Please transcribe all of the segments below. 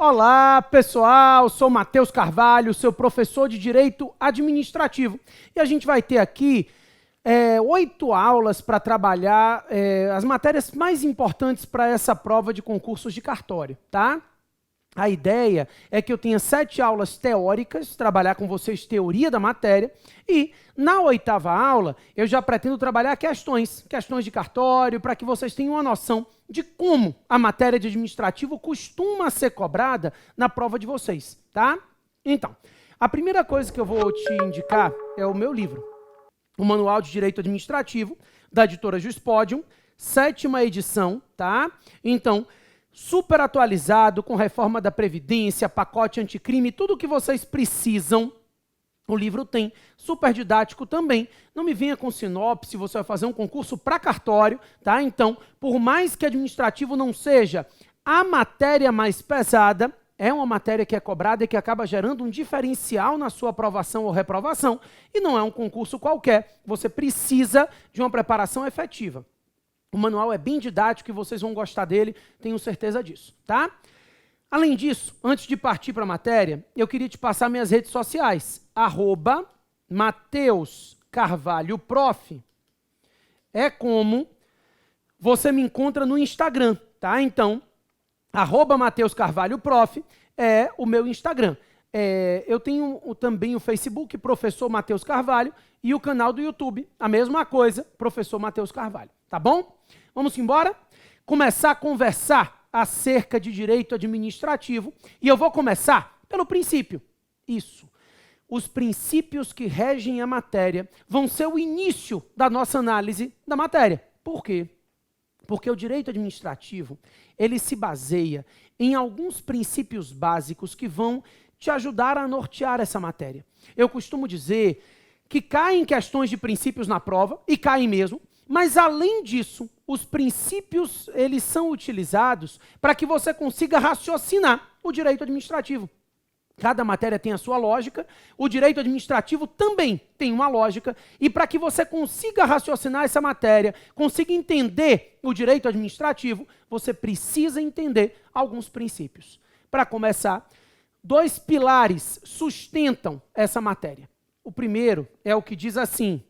Olá, pessoal, sou Matheus Carvalho, seu professor de Direito Administrativo. E a gente vai ter aqui 8 aulas para trabalhar as matérias mais importantes para essa prova de concursos de cartório, tá? A ideia é que eu tenha 7 aulas teóricas, trabalhar com vocês teoria da matéria, e na 8ª aula eu já pretendo trabalhar questões de cartório, para que vocês tenham uma noção de como a matéria de administrativo costuma ser cobrada na prova de vocês, tá? Então, a primeira coisa que eu vou te indicar é o meu livro, o Manual de Direito Administrativo, da editora Juspodium, 7ª edição, tá? Então, super atualizado, com reforma da Previdência, pacote anticrime, tudo o que vocês precisam, o livro tem. Super didático também. Não me venha com sinopse, você vai fazer um concurso para cartório, tá? Então, por mais que administrativo não seja a matéria mais pesada, é uma matéria que é cobrada e que acaba gerando um diferencial na sua aprovação ou reprovação, e não é um concurso qualquer, você precisa de uma preparação efetiva. O manual é bem didático e vocês vão gostar dele, tenho certeza disso, tá? Além disso, antes de partir para a matéria, eu queria te passar minhas redes sociais. @MatheusCarvalhoProf é como você me encontra no Instagram, tá? Então, @MatheusCarvalhoProf é o meu Instagram. Eu tenho também o Facebook, Professor Matheus Carvalho, e o canal do YouTube, a mesma coisa, Professor Matheus Carvalho, tá bom? Vamos embora? Começar a conversar acerca de direito administrativo, e eu vou começar pelo princípio. Isso. Os princípios que regem a matéria vão ser o início da nossa análise da matéria. Por quê? Porque o direito administrativo, ele se baseia em alguns princípios básicos que vão te ajudar a nortear essa matéria. Eu costumo dizer que caem questões de princípios na prova, e caem mesmo, mas além disso, os princípios, eles são utilizados para que você consiga raciocinar o direito administrativo. Cada matéria tem a sua lógica, o direito administrativo também tem uma lógica, e para que você consiga raciocinar essa matéria, consiga entender o direito administrativo, você precisa entender alguns princípios. Para começar, 2 pilares sustentam essa matéria. O primeiro é o que diz assim: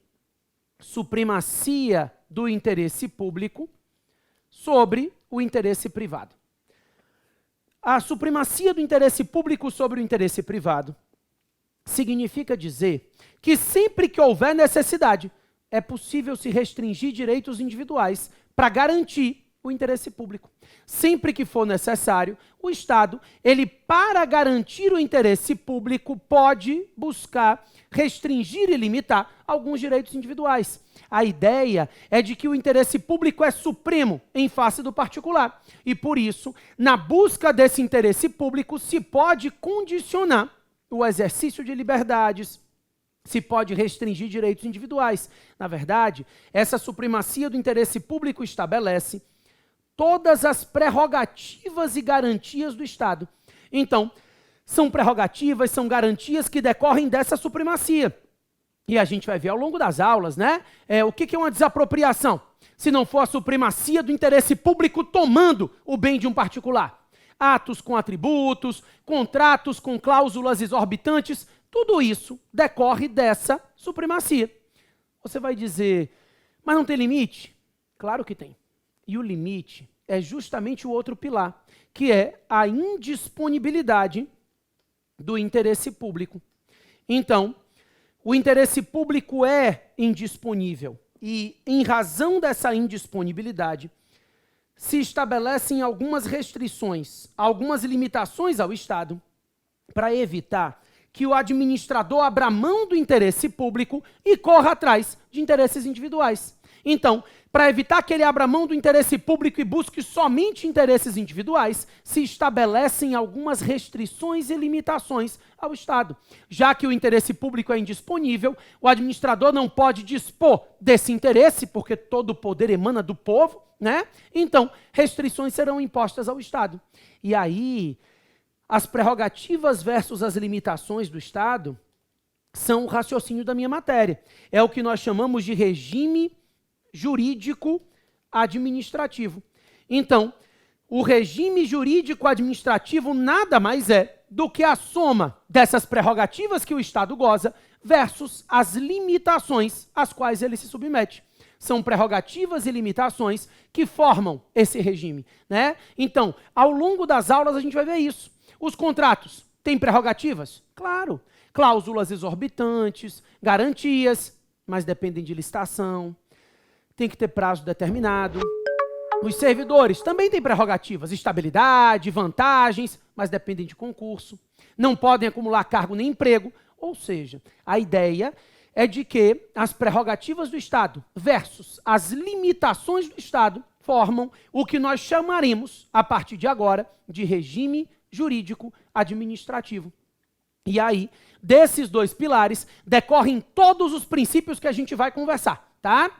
supremacia do interesse público sobre o interesse privado. A supremacia do interesse público sobre o interesse privado significa dizer que sempre que houver necessidade, é possível se restringir direitos individuais para garantir o interesse público. Sempre que for necessário, o Estado, ele, para garantir o interesse público, pode buscar restringir e limitar alguns direitos individuais. A ideia é de que o interesse público é supremo em face do particular. E, por isso, na busca desse interesse público, se pode condicionar o exercício de liberdades, se pode restringir direitos individuais. Na verdade, essa supremacia do interesse público estabelece todas as prerrogativas e garantias do Estado. Então, são prerrogativas, são garantias que decorrem dessa supremacia. E a gente vai ver ao longo das aulas, né? O que é uma desapropriação? Se não for a supremacia do interesse público tomando o bem de um particular. Atos com atributos, contratos com cláusulas exorbitantes, tudo isso decorre dessa supremacia. Você vai dizer, mas não tem limite? Claro que tem. E o limite é justamente o outro pilar, que é a indisponibilidade do interesse público. Então, o interesse público é indisponível e, em razão dessa indisponibilidade, se estabelecem algumas restrições, algumas limitações ao Estado para evitar que o administrador abra mão do interesse público e corra atrás de interesses individuais. Então, para evitar que ele abra mão do interesse público e busque somente interesses individuais, se estabelecem algumas restrições e limitações ao Estado. Já que o interesse público é indisponível, o administrador não pode dispor desse interesse, porque todo o poder emana do povo, né? Então, restrições serão impostas ao Estado. E aí, as prerrogativas versus as limitações do Estado são o raciocínio da minha matéria. É o que nós chamamos de regime jurídico administrativo. Então, o regime jurídico administrativo nada mais é do que a soma dessas prerrogativas que o Estado goza versus as limitações às quais ele se submete. São prerrogativas e limitações que formam esse regime, né? Então, ao longo das aulas a gente vai ver isso. Os contratos têm prerrogativas? Claro. Cláusulas exorbitantes, garantias, mas dependem de licitação, tem que ter prazo determinado. Os servidores também têm prerrogativas, estabilidade, vantagens, mas dependem de concurso. Não podem acumular cargo nem emprego. Ou seja, a ideia é de que as prerrogativas do Estado versus as limitações do Estado formam o que nós chamaremos, a partir de agora, de regime jurídico administrativo. E aí, desses dois pilares, decorrem todos os princípios que a gente vai conversar, tá?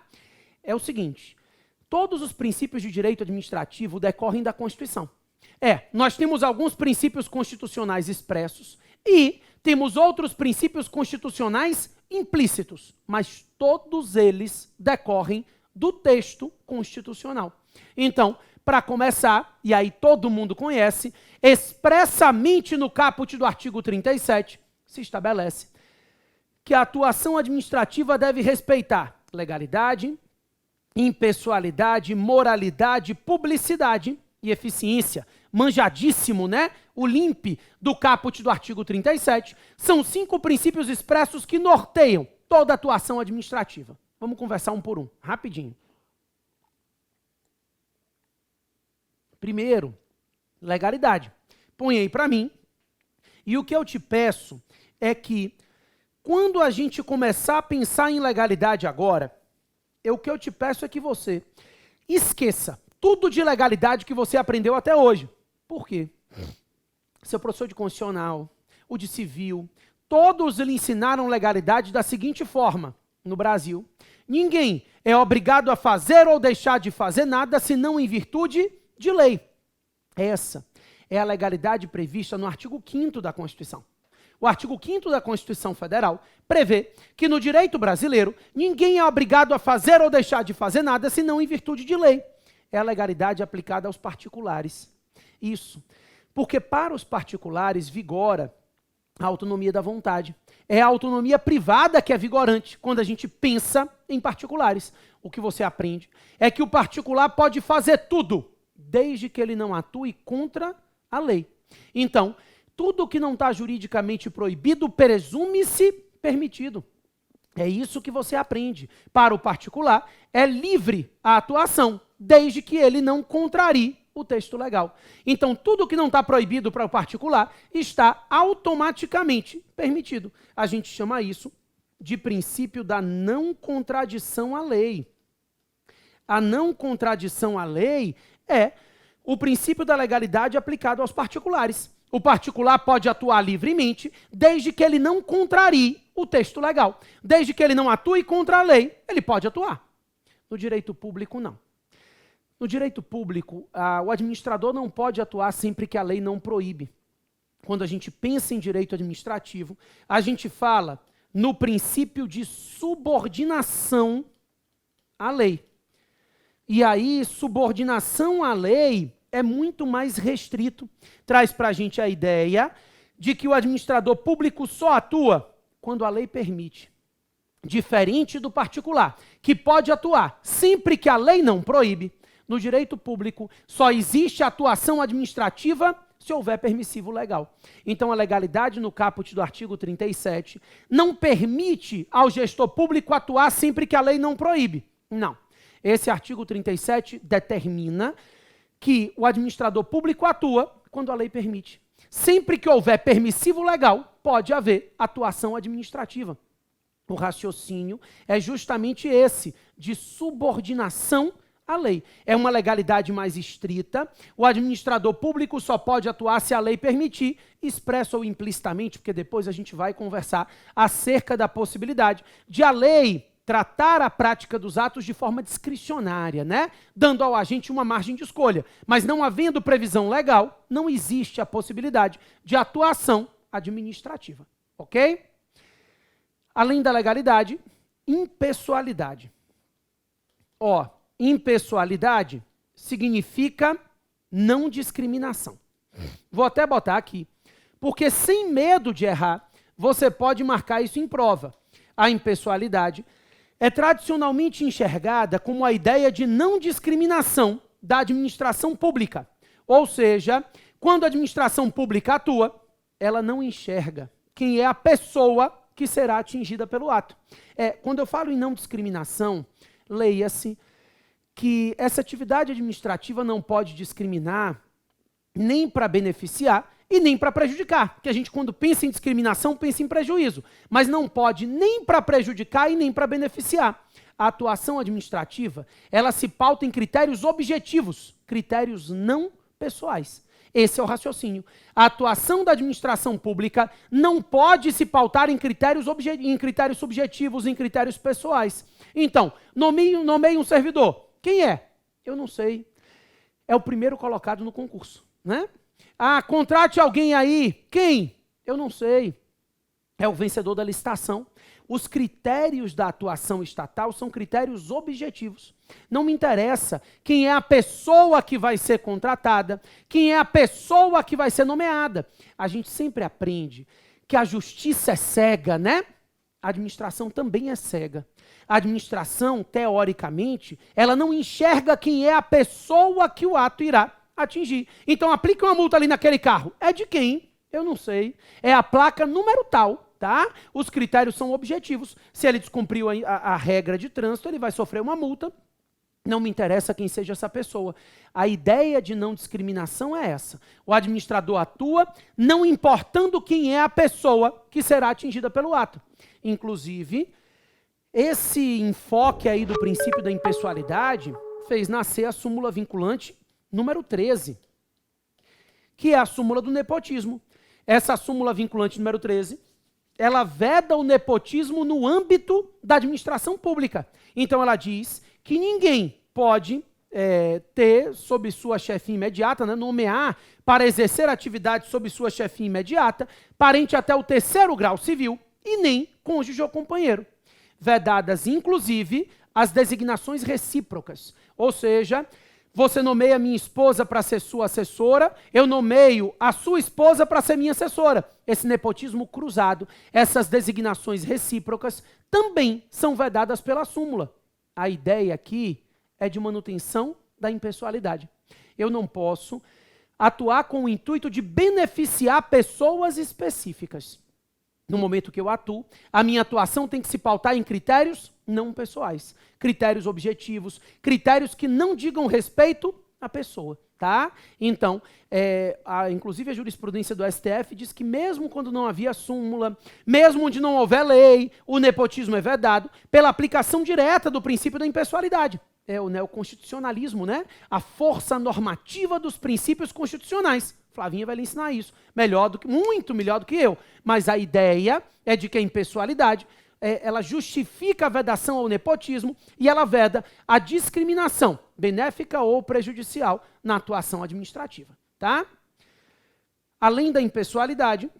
É o seguinte, todos os princípios de direito administrativo decorrem da Constituição. Nós temos alguns princípios constitucionais expressos e temos outros princípios constitucionais implícitos, mas todos eles decorrem do texto constitucional. Então, para começar, e aí todo mundo conhece, expressamente no caput do artigo 37, se estabelece que a atuação administrativa deve respeitar legalidade, impessoalidade, moralidade, publicidade e eficiência. Manjadíssimo, né? O limpe do caput do artigo 37. São 5 princípios expressos que norteiam toda a atuação administrativa. Vamos conversar um por um, rapidinho. Primeiro, legalidade. Põe aí para mim. E o que eu te peço é que, quando a gente começar a pensar em legalidade agora, o que eu te peço é que você esqueça tudo de legalidade que você aprendeu até hoje. Por quê? Seu professor de constitucional, o de civil, todos lhe ensinaram legalidade da seguinte forma, no Brasil. Ninguém é obrigado a fazer ou deixar de fazer nada, senão em virtude de lei. Essa é a legalidade prevista no artigo 5º da Constituição. O artigo 5º da Constituição Federal prevê que no direito brasileiro ninguém é obrigado a fazer ou deixar de fazer nada, senão em virtude de lei. É a legalidade aplicada aos particulares. Isso, porque para os particulares vigora a autonomia da vontade. É a autonomia privada que é vigorante quando a gente pensa em particulares. O que você aprende é que o particular pode fazer tudo, desde que ele não atue contra a lei. Então, tudo que não está juridicamente proibido presume-se permitido. É isso que você aprende. Para o particular, é livre a atuação, desde que ele não contrarie o texto legal. Então, tudo que não está proibido para o particular está automaticamente permitido. A gente chama isso de princípio da não contradição à lei. A não contradição à lei é o princípio da legalidade aplicado aos particulares. O particular pode atuar livremente, desde que ele não contrarie o texto legal. Desde que ele não atue contra a lei, ele pode atuar. No direito público, não. No direito público, o administrador não pode atuar sempre que a lei não proíbe. Quando a gente pensa em direito administrativo, a gente fala no princípio de subordinação à lei. E aí, subordinação à lei é muito mais restrito. Traz para a gente a ideia de que o administrador público só atua quando a lei permite. Diferente do particular, que pode atuar sempre que a lei não proíbe. No direito público, só existe atuação administrativa se houver permissivo legal. Então, a legalidade no caput do artigo 37 não permite ao gestor público atuar sempre que a lei não proíbe. Não. Esse artigo 37 determina que o administrador público atua quando a lei permite. Sempre que houver permissivo legal, pode haver atuação administrativa. O raciocínio é justamente esse, de subordinação à lei. É uma legalidade mais estrita. O administrador público só pode atuar se a lei permitir, expresso ou implicitamente, porque depois a gente vai conversar acerca da possibilidade de a lei tratar a prática dos atos de forma discricionária, né? Dando ao agente uma margem de escolha. Mas não havendo previsão legal, não existe a possibilidade de atuação administrativa. Ok? Além da legalidade, impessoalidade. Impessoalidade significa não discriminação. Vou até botar aqui, porque sem medo de errar, você pode marcar isso em prova. A impessoalidade é tradicionalmente enxergada como a ideia de não discriminação da administração pública. Ou seja, quando a administração pública atua, ela não enxerga quem é a pessoa que será atingida pelo ato. Quando eu falo em não discriminação, leia-se que essa atividade administrativa não pode discriminar nem para beneficiar e nem para prejudicar. Porque a gente, quando pensa em discriminação, pensa em prejuízo. Mas não pode nem para prejudicar e nem para beneficiar. A atuação administrativa, ela se pauta em critérios objetivos, critérios não pessoais. Esse é o raciocínio. A atuação da administração pública não pode se pautar em critérios subjetivos, em critérios pessoais. Então, nomeie um servidor. Quem é? Eu não sei. É o primeiro colocado no concurso, né? Contrate alguém aí. Quem? Eu não sei. É o vencedor da licitação. Os critérios da atuação estatal são critérios objetivos. Não me interessa quem é a pessoa que vai ser contratada, quem é a pessoa que vai ser nomeada. A gente sempre aprende que a justiça é cega, né? A administração também é cega. A administração, teoricamente, ela não enxerga quem é a pessoa que o ato irá atingir. Então, aplique uma multa ali naquele carro. É de quem? Eu não sei. É a placa número tal. Tá? Os critérios são objetivos. Se ele descumpriu a regra de trânsito, ele vai sofrer uma multa. Não me interessa quem seja essa pessoa. A ideia de não discriminação é essa. O administrador atua não importando quem é a pessoa que será atingida pelo ato. Inclusive, esse enfoque aí do princípio da impessoalidade fez nascer a súmula vinculante número 13, que é a súmula do nepotismo. Essa súmula vinculante número 13, ela veda o nepotismo no âmbito da administração pública. Então, ela diz que ninguém pode ter sob sua chefia imediata, né, nomear para exercer atividade sob sua chefia imediata, parente até o 3º grau civil e nem cônjuge ou companheiro. Vedadas, inclusive, as designações recíprocas. Ou seja, você nomeia minha esposa para ser sua assessora, eu nomeio a sua esposa para ser minha assessora. Esse nepotismo cruzado, essas designações recíprocas, também são vedadas pela súmula. A ideia aqui é de manutenção da impessoalidade. Eu não posso atuar com o intuito de beneficiar pessoas específicas. No momento que eu atuo, a minha atuação tem que se pautar em critérios não pessoais, critérios objetivos, critérios que não digam respeito à pessoa, tá? Então, inclusive a jurisprudência do STF diz que mesmo quando não havia súmula, mesmo onde não houver lei, o nepotismo é vedado pela aplicação direta do princípio da impessoalidade. É o neoconstitucionalismo, né? A força normativa dos princípios constitucionais. Flavinha vai lhe ensinar isso, muito melhor do que eu. Mas a ideia é de que a impessoalidade, ela justifica a vedação ao nepotismo e ela veda a discriminação, benéfica ou prejudicial, na atuação administrativa. Tá? Além da impessoalidade,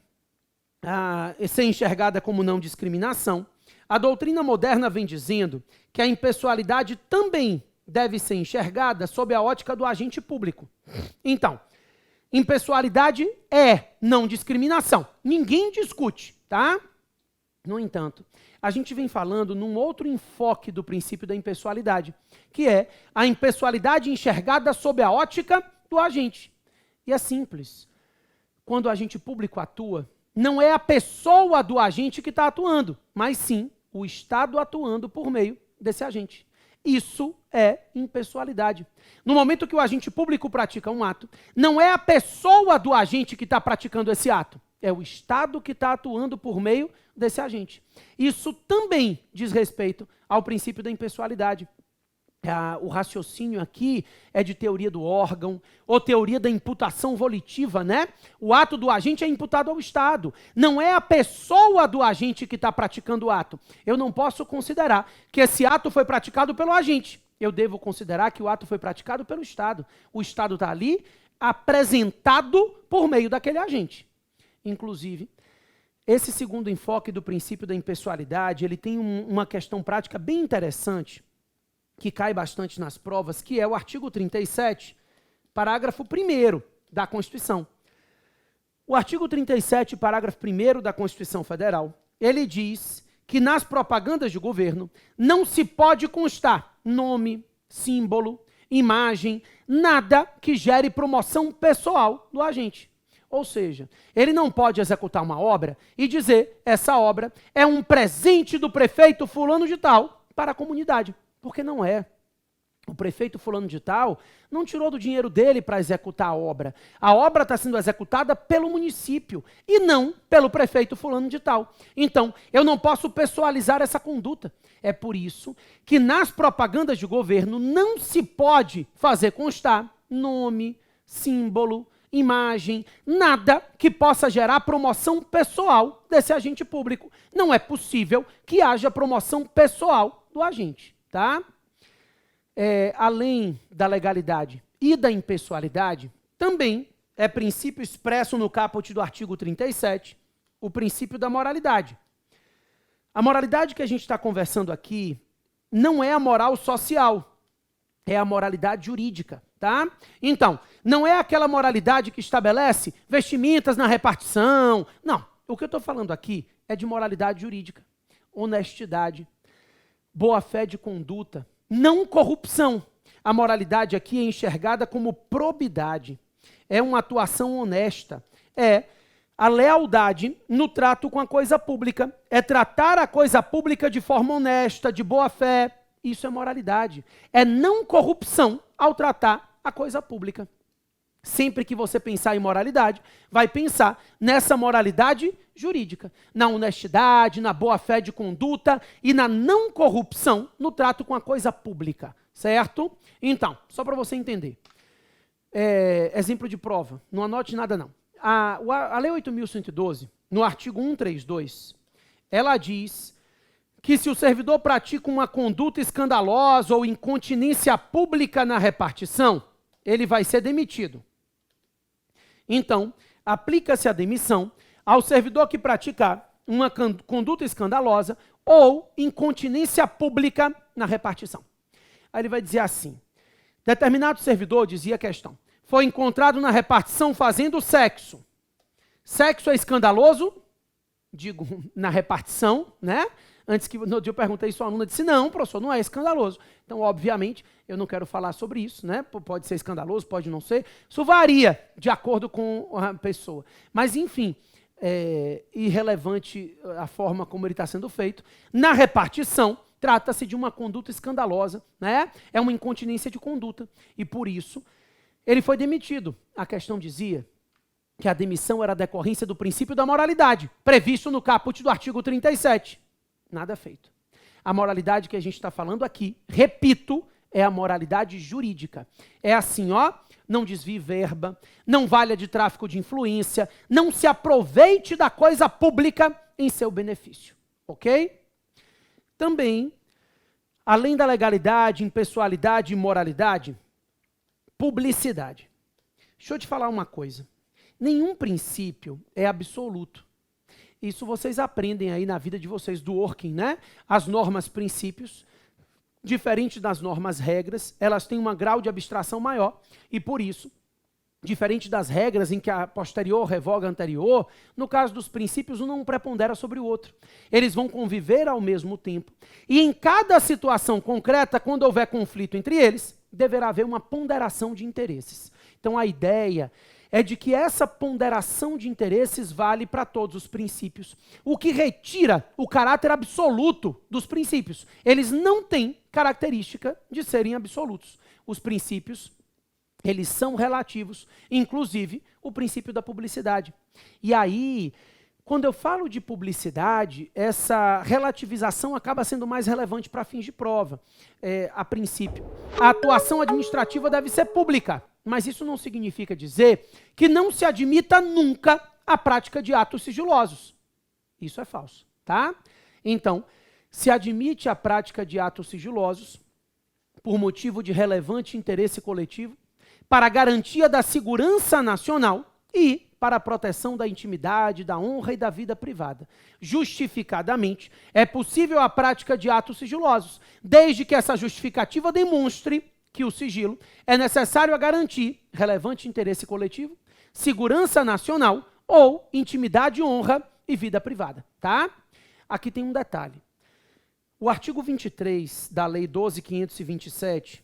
ser enxergada como não discriminação, a doutrina moderna vem dizendo que a impessoalidade também deve ser enxergada sob a ótica do agente público. Então, impessoalidade é não discriminação. Ninguém discute, tá? No entanto, a gente vem falando num outro enfoque do princípio da impessoalidade, que é a impessoalidade enxergada sob a ótica do agente. E é simples. Quando o agente público atua, não é a pessoa do agente que está atuando, mas sim o Estado atuando por meio desse agente. Isso é impessoalidade. No momento que o agente público pratica um ato, não é a pessoa do agente que está praticando esse ato, é o Estado que está atuando por meio desse agente. Isso também diz respeito ao princípio da impessoalidade. O raciocínio aqui é de teoria do órgão, ou teoria da imputação volitiva, né? O ato do agente é imputado ao Estado. Não é a pessoa do agente que está praticando o ato. Eu não posso considerar que esse ato foi praticado pelo agente. Eu devo considerar que o ato foi praticado pelo Estado. O Estado está ali apresentado por meio daquele agente. Inclusive, esse segundo enfoque do princípio da impessoalidade, ele tem uma questão prática bem interessante, que cai bastante nas provas, que é o artigo 37 parágrafo 1º da Constituição. O artigo 37, parágrafo 1º da Constituição Federal, ele diz que nas propagandas de governo não se pode constar nome, símbolo, imagem, nada que gere promoção pessoal do agente. Ou seja, ele não pode executar uma obra e dizer essa obra é um presente do prefeito fulano de tal para a comunidade, porque não é. O prefeito fulano de tal não tirou do dinheiro dele para executar a obra. A obra está sendo executada pelo município e não pelo prefeito fulano de tal. Então, eu não posso pessoalizar essa conduta. É por isso que nas propagandas de governo não se pode fazer constar nome, símbolo, imagem, nada que possa gerar promoção pessoal desse agente público. Não é possível que haja promoção pessoal do agente, tá? Além da legalidade e da impessoalidade, também é princípio expresso no caput do artigo 37, o princípio da moralidade. A moralidade que a gente está conversando aqui não é a moral social, é a moralidade jurídica, tá? Então, não é aquela moralidade que estabelece vestimentas na repartição. Não, o que eu estou falando aqui é de moralidade jurídica, honestidade, boa-fé de conduta, não corrupção. A moralidade aqui é enxergada como probidade. É uma atuação honesta. É a lealdade no trato com a coisa pública. É tratar a coisa pública de forma honesta, de boa fé. Isso é moralidade. É não corrupção ao tratar a coisa pública. Sempre que você pensar em moralidade, vai pensar nessa moralidade jurídica, na honestidade, na boa-fé de conduta e na não corrupção no trato com a coisa pública, certo? Então, só para você entender, exemplo de prova, não anote nada não. A Lei 8.112, no artigo 132, ela diz que se o servidor pratica uma conduta escandalosa ou incontinência pública na repartição, ele vai ser demitido. Então, aplica-se a demissão ao servidor que praticar uma conduta escandalosa ou incontinência pública na repartição. Aí ele vai dizer assim, determinado servidor, dizia a questão, foi encontrado na repartição fazendo sexo. Sexo é escandaloso? Digo, na repartição, né? Antes que no dia eu perguntei isso, a aluna disse, não, professor, não é escandaloso. Então, obviamente, eu não quero falar sobre isso, né? Pode ser escandaloso, pode não ser. Isso varia de acordo com a pessoa. Mas, enfim, é irrelevante a forma como ele está sendo feito. Na repartição, trata-se de uma conduta escandalosa, né? É uma incontinência de conduta. E, por isso, ele foi demitido. A questão dizia que a demissão era decorrência do princípio da moralidade, previsto no caput do artigo 37. Nada feito. A moralidade que a gente está falando aqui, repito, é a moralidade jurídica. É assim, ó, não desvie verba, não valha de tráfico de influência, não se aproveite da coisa pública em seu benefício, ok? Também, além da legalidade, impessoalidade e moralidade, publicidade. Deixa eu te falar uma coisa. Nenhum princípio é absoluto. Isso vocês aprendem aí na vida de vocês do working, né? As normas, princípios, diferente das normas, regras, elas têm um grau de abstração maior e, por isso, diferente das regras em que a posterior revoga a anterior, no caso dos princípios, um não prepondera sobre o outro. Eles vão conviver ao mesmo tempo e em cada situação concreta, quando houver conflito entre eles, deverá haver uma ponderação de interesses. Então, a ideia é de que essa ponderação de interesses vale para todos os princípios, o que retira o caráter absoluto dos princípios. Eles não têm característica de serem absolutos. Os princípios, eles são relativos, inclusive o princípio da publicidade. E aí, quando eu falo de publicidade, essa relativização acaba sendo mais relevante para fins de prova. A princípio, a atuação administrativa deve ser pública. Mas isso não significa dizer que não se admita nunca a prática de atos sigilosos. Isso é falso, tá? Então, se admite a prática de atos sigilosos por motivo de relevante interesse coletivo, para a garantia da segurança nacional e para a proteção da intimidade, da honra e da vida privada. Justificadamente, é possível a prática de atos sigilosos, desde que essa justificativa demonstre que o sigilo é necessário a garantir relevante interesse coletivo, segurança nacional ou intimidade, honra e vida privada, tá? Aqui tem um detalhe. O artigo 23 da Lei 12.527,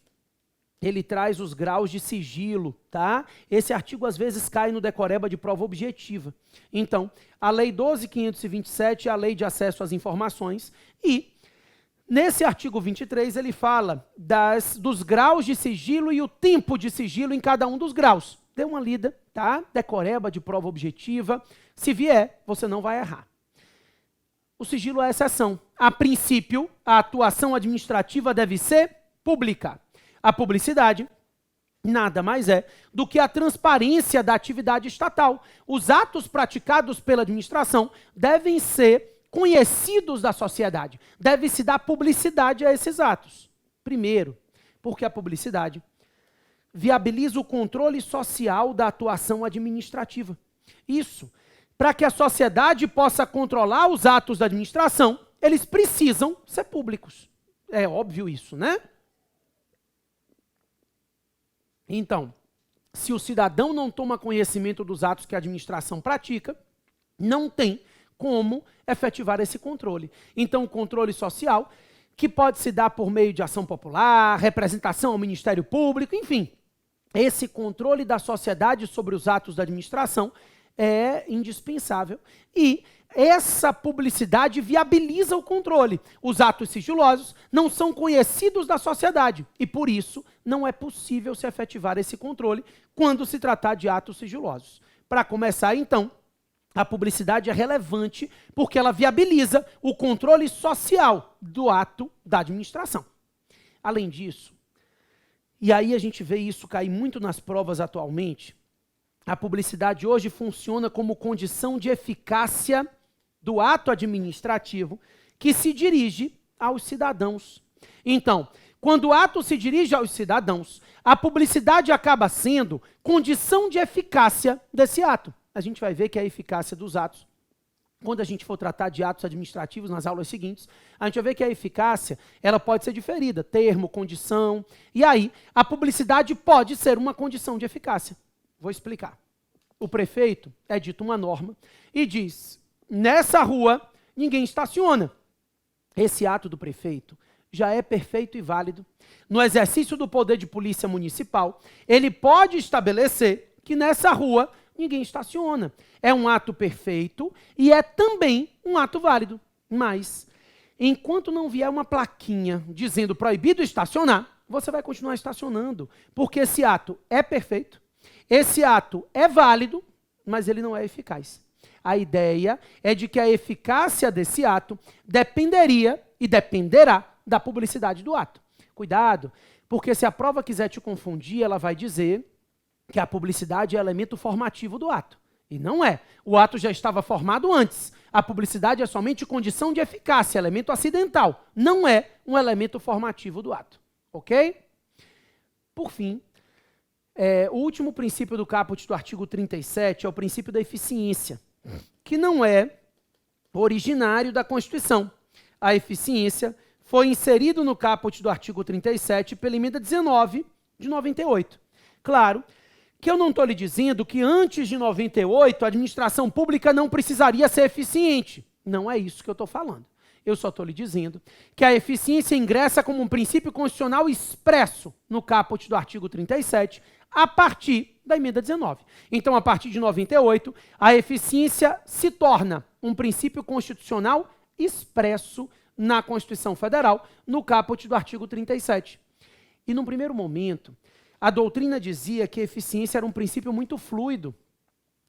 ele traz os graus de sigilo, tá? Esse artigo às vezes cai no decoreba de prova objetiva. Então, a Lei 12.527 é a Lei de Acesso às Informações e nesse artigo 23 ele fala dos graus de sigilo e o tempo de sigilo em cada um dos graus. Dê uma lida, tá? Decoreba de prova objetiva. Se vier, você não vai errar. O sigilo é a exceção. A princípio, a atuação administrativa deve ser pública. A publicidade nada mais é do que a transparência da atividade estatal. Os atos praticados pela administração devem ser conhecidos da sociedade. Deve-se dar publicidade a esses atos. Primeiro, porque a publicidade viabiliza o controle social da atuação administrativa. Isso, para que a sociedade possa controlar os atos da administração, eles precisam ser públicos. É óbvio isso, né? Então, se o cidadão não toma conhecimento dos atos que a administração pratica, não tem como efetivar esse controle. Então, o controle social, que pode se dar por meio de ação popular, representação ao Ministério Público, enfim, esse controle da sociedade sobre os atos da administração é indispensável e essa publicidade viabiliza o controle. Os atos sigilosos não são conhecidos da sociedade e, por isso, não é possível se efetivar esse controle quando se tratar de atos sigilosos. Para começar, então, a publicidade é relevante porque ela viabiliza o controle social do ato da administração. Além disso, e aí a gente vê isso cair muito nas provas atualmente, a publicidade hoje funciona como condição de eficácia do ato administrativo que se dirige aos cidadãos. Então, quando o ato se dirige aos cidadãos, a publicidade acaba sendo condição de eficácia desse ato. A gente vai ver que a eficácia dos atos, quando a gente for tratar de atos administrativos nas aulas seguintes, a gente vai ver que a eficácia ela pode ser diferida, termo, condição, e aí a publicidade pode ser uma condição de eficácia. Vou explicar. O prefeito edita uma norma e diz, nessa rua ninguém estaciona. Esse ato do prefeito já é perfeito e válido. No exercício do poder de polícia municipal, ele pode estabelecer que nessa rua ninguém estaciona. É um ato perfeito e é também um ato válido. Mas, enquanto não vier uma plaquinha dizendo proibido estacionar, você vai continuar estacionando, porque esse ato é perfeito, esse ato é válido, mas ele não é eficaz. A ideia é de que a eficácia desse ato dependeria e dependerá da publicidade do ato. Cuidado, porque se a prova quiser te confundir, ela vai dizer que a publicidade é elemento formativo do ato. E não é. O ato já estava formado antes. A publicidade é somente condição de eficácia, elemento acidental. Não é um elemento formativo do ato. Ok? Por fim, o último princípio do caput do artigo 37 é o princípio da eficiência, que não é originário da Constituição. A eficiência foi inserido no caput do artigo 37 pela emenda 19 de 98. Claro que eu não estou lhe dizendo que antes de 98 a administração pública não precisaria ser eficiente. Não é isso que eu estou falando. Eu só estou lhe dizendo que a eficiência ingressa como um princípio constitucional expresso no caput do artigo 37 a partir da emenda 19. Então, a partir de 98, a eficiência se torna um princípio constitucional expresso na Constituição Federal, no caput do artigo 37. E, num primeiro momento, a doutrina dizia que a eficiência era um princípio muito fluido,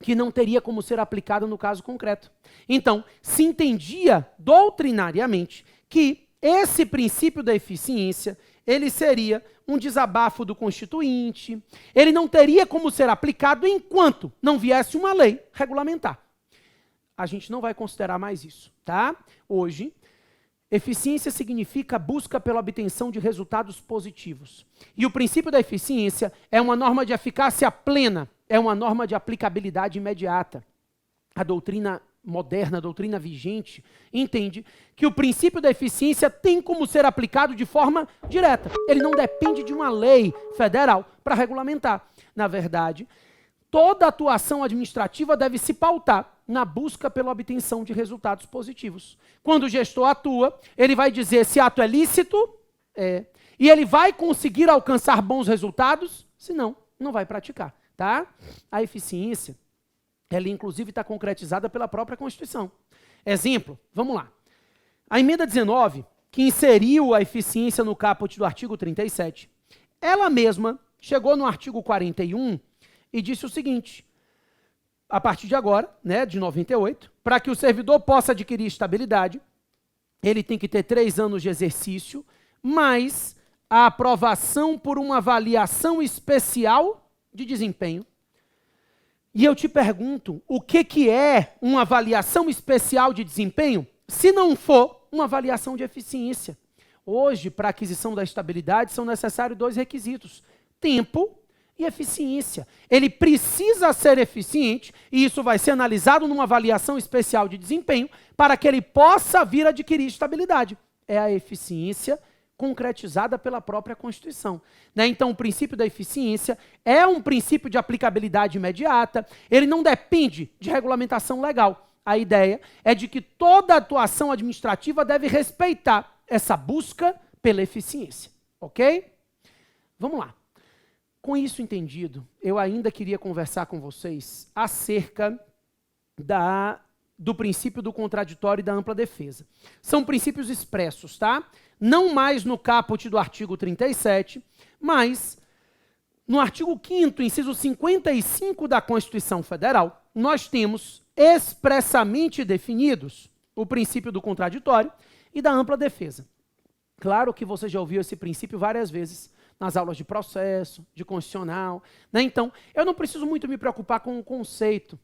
que não teria como ser aplicado no caso concreto. Então, se entendia doutrinariamente que esse princípio da eficiência, ele seria um desabafo do Constituinte, ele não teria como ser aplicado enquanto não viesse uma lei regulamentar. A gente não vai considerar mais isso, tá? Hoje, eficiência significa busca pela obtenção de resultados positivos. E o princípio da eficiência é uma norma de eficácia plena, é uma norma de aplicabilidade imediata. A doutrina moderna, a doutrina vigente, entende que o princípio da eficiência tem como ser aplicado de forma direta. Ele não depende de uma lei federal para regulamentar. Na verdade, toda atuação administrativa deve se pautar na busca pela obtenção de resultados positivos. Quando o gestor atua, ele vai dizer se ato é lícito, e ele vai conseguir alcançar bons resultados, senão, não vai praticar. Tá? A eficiência, ela inclusive está concretizada pela própria Constituição. Exemplo, vamos lá. A emenda 19, que inseriu a eficiência no caput do artigo 37, ela mesma chegou no artigo 41 e disse o seguinte: a partir de agora, né, de 98, para que o servidor possa adquirir estabilidade, ele tem que ter 3 anos de exercício, mais a aprovação por uma avaliação especial de desempenho. E eu te pergunto, o que é uma avaliação especial de desempenho, se não for uma avaliação de eficiência? Hoje, para a aquisição da estabilidade, são necessários 2 requisitos: tempo e eficiência. Ele precisa ser eficiente, e isso vai ser analisado numa avaliação especial de desempenho, para que ele possa vir adquirir estabilidade. É a eficiência concretizada pela própria Constituição. Né? Então, o princípio da eficiência é um princípio de aplicabilidade imediata, ele não depende de regulamentação legal. A ideia é de que toda atuação administrativa deve respeitar essa busca pela eficiência. Ok? Vamos lá. Com isso entendido, eu ainda queria conversar com vocês acerca do princípio do contraditório e da ampla defesa. São princípios expressos, tá? Não mais no caput do artigo 37, mas no artigo 5º, inciso 55 da Constituição Federal, nós temos expressamente definidos o princípio do contraditório e da ampla defesa. Claro que você já ouviu esse princípio várias vezes nas aulas de processo, de constitucional, né? Então, eu não preciso muito me preocupar com o conceito.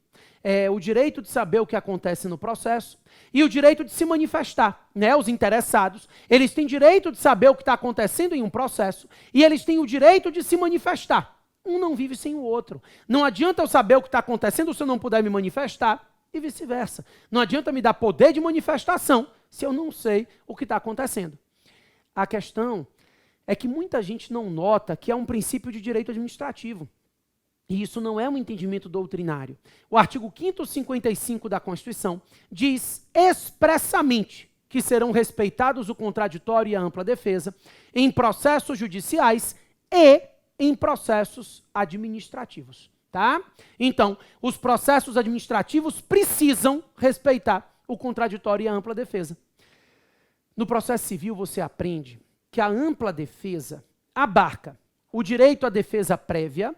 O direito de saber o que acontece no processo e o direito de se manifestar. Né? Os interessados, eles têm direito de saber o que está acontecendo em um processo e eles têm o direito de se manifestar. Um não vive sem o outro. Não adianta eu saber o que está acontecendo se eu não puder me manifestar e vice-versa. Não adianta me dar poder de manifestação se eu não sei o que está acontecendo. A questão é que muita gente não nota que é um princípio de direito administrativo. E isso não é um entendimento doutrinário. O artigo 5º, 55 da Constituição diz expressamente que serão respeitados o contraditório e a ampla defesa em processos judiciais e em processos administrativos. Tá? Então, os processos administrativos precisam respeitar o contraditório e a ampla defesa. No processo civil, você aprende que a ampla defesa abarca o direito à defesa prévia,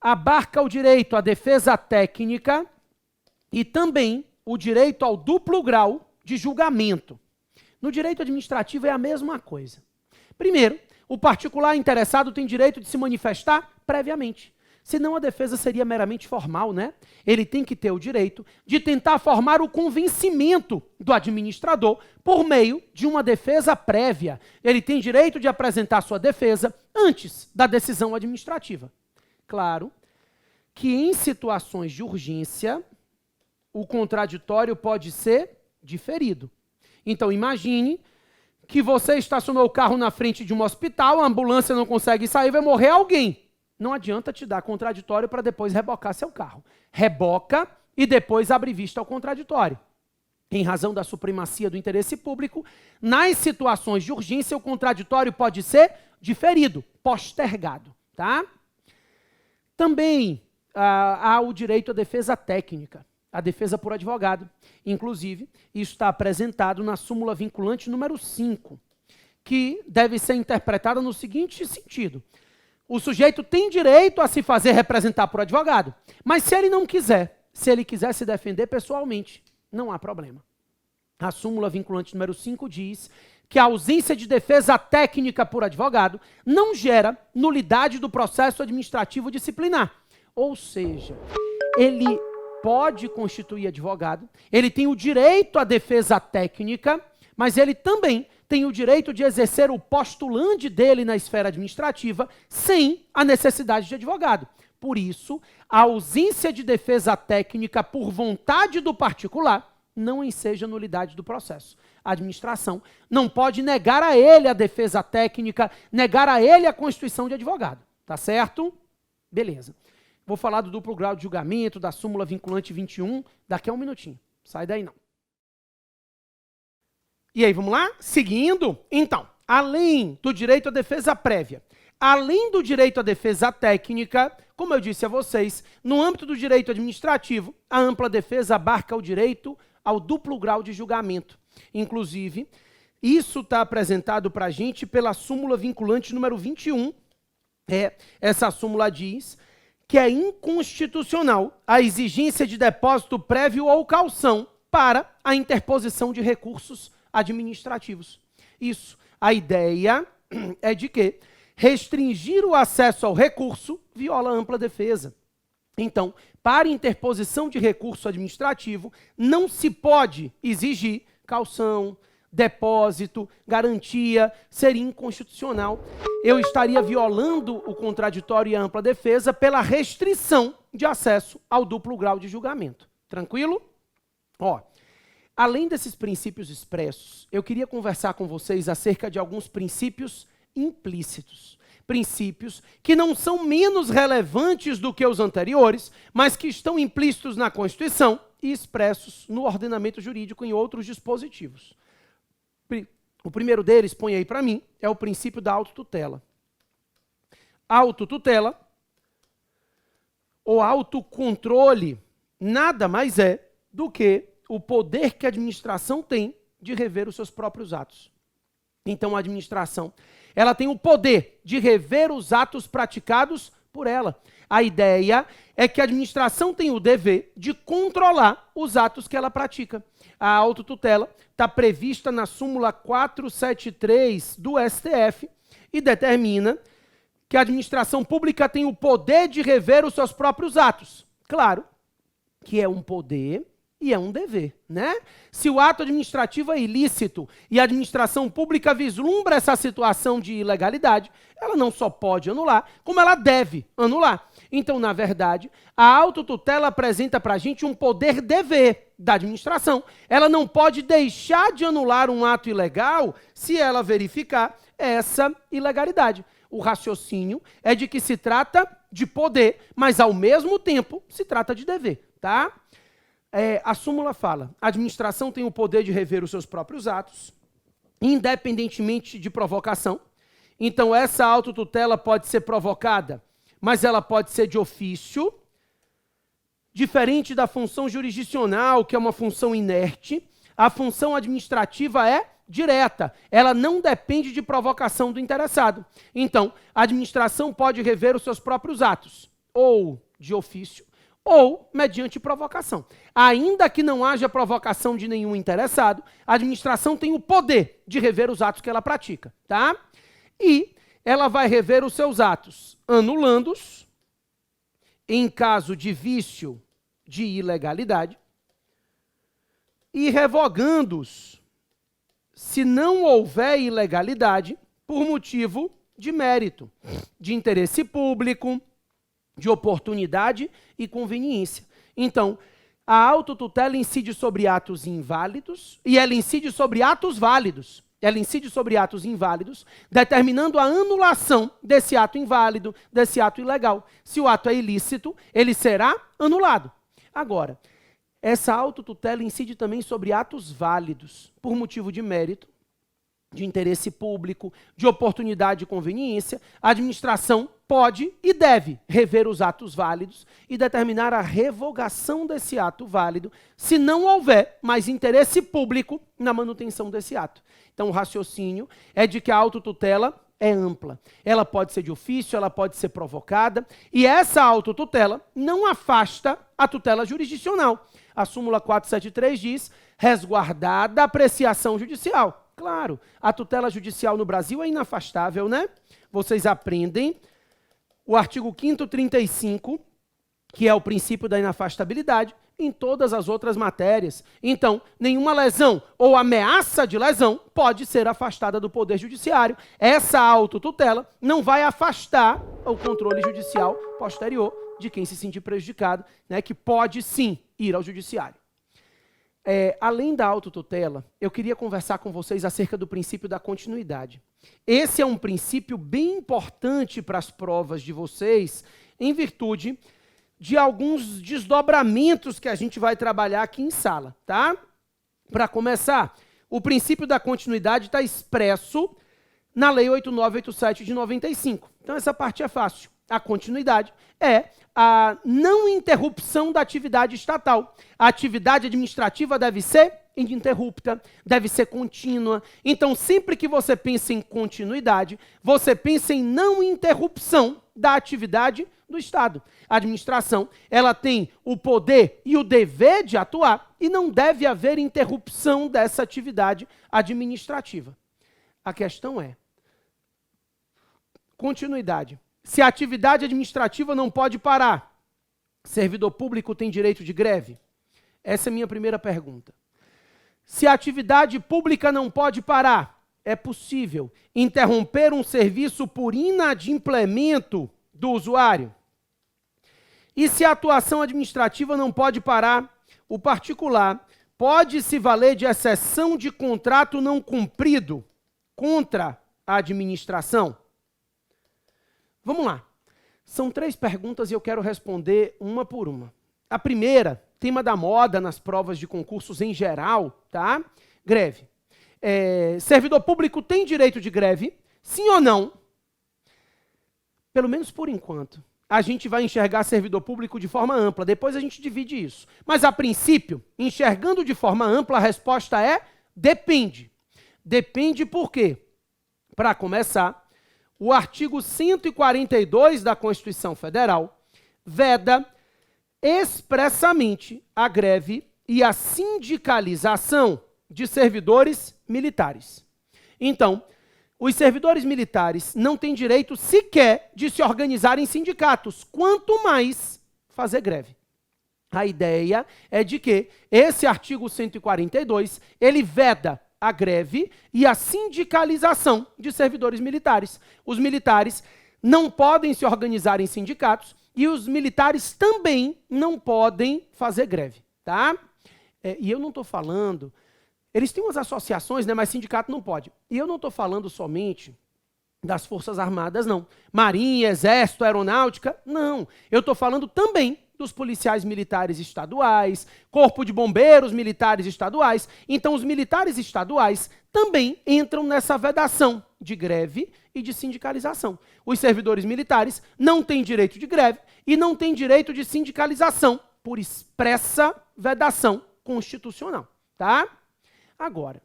abarca o direito à defesa técnica e também o direito ao duplo grau de julgamento. No direito administrativo é a mesma coisa. Primeiro, o particular interessado tem direito de se manifestar previamente. Senão a defesa seria meramente formal, né? Ele tem que ter o direito de tentar formar o convencimento do administrador por meio de uma defesa prévia. Ele tem direito de apresentar sua defesa antes da decisão administrativa. Claro que em situações de urgência, o contraditório pode ser diferido. Então imagine que você estacionou o carro na frente de um hospital, a ambulância não consegue sair, vai morrer alguém. Não adianta te dar contraditório para depois rebocar seu carro. Reboca e depois abre vista ao contraditório. Em razão da supremacia do interesse público, nas situações de urgência, o contraditório pode ser diferido, postergado. Tá? Também há o direito à defesa técnica, a defesa por advogado. Inclusive, isso está apresentado na súmula vinculante número 5, que deve ser interpretada no seguinte sentido. O sujeito tem direito a se fazer representar por advogado, mas se ele não quiser, se ele quiser se defender pessoalmente, não há problema. A súmula vinculante número 5 diz que a ausência de defesa técnica por advogado não gera nulidade do processo administrativo disciplinar. Ou seja, ele pode constituir advogado, ele tem o direito à defesa técnica, mas ele também tem o direito de exercer o postulante dele na esfera administrativa sem a necessidade de advogado. Por isso, a ausência de defesa técnica por vontade do particular não enseja nulidade do processo. A administração não pode negar a ele a defesa técnica, negar a ele a constituição de advogado. Tá certo? Beleza. Vou falar do duplo grau de julgamento, da súmula vinculante 21, daqui a um minutinho. Sai daí não. E aí, vamos lá? Seguindo. Então, além do direito à defesa prévia, além do direito à defesa técnica, como eu disse a vocês, no âmbito do direito administrativo, a ampla defesa abarca o direito ao duplo grau de julgamento. Inclusive, isso está apresentado para a gente pela súmula vinculante número 21. Essa súmula diz que é inconstitucional a exigência de depósito prévio ou caução para a interposição de recursos administrativos. Isso, a ideia é de que restringir o acesso ao recurso viola a ampla defesa. Então, para interposição de recurso administrativo, não se pode exigir caução, depósito, garantia, seria inconstitucional. Eu estaria violando o contraditório e a ampla defesa pela restrição de acesso ao duplo grau de julgamento. Tranquilo? Ó, além desses princípios expressos, eu queria conversar com vocês acerca de alguns princípios implícitos. Princípios que não são menos relevantes do que os anteriores, mas que estão implícitos na Constituição e expressos no ordenamento jurídico em outros dispositivos. O primeiro deles, põe aí para mim, é o princípio da autotutela. Autotutela, ou autocontrole, nada mais é do que o poder que a administração tem de rever os seus próprios atos. Então, a administração, ela tem o poder de rever os atos praticados por ela. A ideia é que a administração tem o dever de controlar os atos que ela pratica. A autotutela está prevista na súmula 473 do STF e determina que a administração pública tem o poder de rever os seus próprios atos. Claro que é um poder e é um dever, né? Se o ato administrativo é ilícito e a administração pública vislumbra essa situação de ilegalidade, ela não só pode anular, como ela deve anular. Então, na verdade, a autotutela apresenta para a gente um poder-dever da administração. Ela não pode deixar de anular um ato ilegal se ela verificar essa ilegalidade. O raciocínio é de que se trata de poder, mas, ao mesmo tempo, se trata de dever, tá? A súmula fala, a administração tem o poder de rever os seus próprios atos, independentemente de provocação. Então, essa autotutela pode ser provocada, mas ela pode ser de ofício, diferente da função jurisdicional, que é uma função inerte. A função administrativa é direta, ela não depende de provocação do interessado. Então, a administração pode rever os seus próprios atos, ou de ofício, ou mediante provocação. Ainda que não haja provocação de nenhum interessado, a administração tem o poder de rever os atos que ela pratica, tá? E ela vai rever os seus atos, anulando-os, em caso de vício de ilegalidade, e revogando-os, se não houver ilegalidade, por motivo de mérito, de interesse público, de oportunidade e conveniência. Então, a autotutela incide sobre atos inválidos e ela incide sobre atos válidos. Ela incide sobre atos inválidos, determinando a anulação desse ato inválido, desse ato ilegal. Se o ato é ilícito, ele será anulado. Agora, essa autotutela incide também sobre atos válidos, por motivo de mérito, de interesse público, de oportunidade e conveniência. A administração pode e deve rever os atos válidos e determinar a revogação desse ato válido, se não houver mais interesse público na manutenção desse ato. Então, o raciocínio é de que a autotutela é ampla. Ela pode ser de ofício, ela pode ser provocada, e essa autotutela não afasta a tutela jurisdicional. A súmula 473 diz, resguardada a apreciação judicial. Claro, a tutela judicial no Brasil é inafastável, né? Vocês aprendem o artigo 5º 35, que é o princípio da inafastabilidade, em todas as outras matérias. Então, nenhuma lesão ou ameaça de lesão pode ser afastada do Poder Judiciário. Essa autotutela não vai afastar o controle judicial posterior de quem se sentir prejudicado, né, que pode sim ir ao judiciário. Além da autotutela, eu queria conversar com vocês acerca do princípio da continuidade. Esse é um princípio bem importante para as provas de vocês, em virtude de alguns desdobramentos que a gente vai trabalhar aqui em sala, tá? Para começar, o princípio da continuidade está expresso na Lei 8987 de 95. Então essa parte é fácil. A continuidade é a não interrupção da atividade estatal. A atividade administrativa deve ser ininterrupta, deve ser contínua. Então, sempre que você pensa em continuidade, você pensa em não interrupção da atividade do Estado. A administração, ela tem o poder e o dever de atuar e não deve haver interrupção dessa atividade administrativa. A questão é continuidade. Se a atividade administrativa não pode parar, servidor público tem direito de greve? Essa é a minha primeira pergunta. Se a atividade pública não pode parar, é possível interromper um serviço por inadimplemento do usuário? E se a atuação administrativa não pode parar, o particular pode se valer de exceção de contrato não cumprido contra a administração? Vamos lá. São 3 perguntas e eu quero responder uma por uma. A primeira, tema da moda nas provas de concursos em geral, tá? Greve. Servidor público tem direito de greve? Sim ou não? Pelo menos por enquanto. A gente vai enxergar servidor público de forma ampla, depois a gente divide isso. Mas, a princípio, enxergando de forma ampla, a resposta é depende. Depende por quê? Para começar, o artigo 142 da Constituição Federal veda expressamente a greve e a sindicalização de servidores militares. Então, os servidores militares não têm direito sequer de se organizar em sindicatos, quanto mais fazer greve. A ideia é de que esse artigo 142, ele veda a greve e a sindicalização de servidores militares. Os militares não podem se organizar em sindicatos e os militares também não podem fazer greve, tá? E eu não estou falando... Eles têm umas associações, né, mas sindicato não pode. E eu não estou falando somente das Forças Armadas, não. Marinha, Exército, Aeronáutica, não. Eu estou falando também dos policiais militares estaduais, Corpo de Bombeiros militares estaduais. Então, os militares estaduais também entram nessa vedação de greve e de sindicalização. Os servidores militares não têm direito de greve e não têm direito de sindicalização por expressa vedação constitucional, tá? Agora,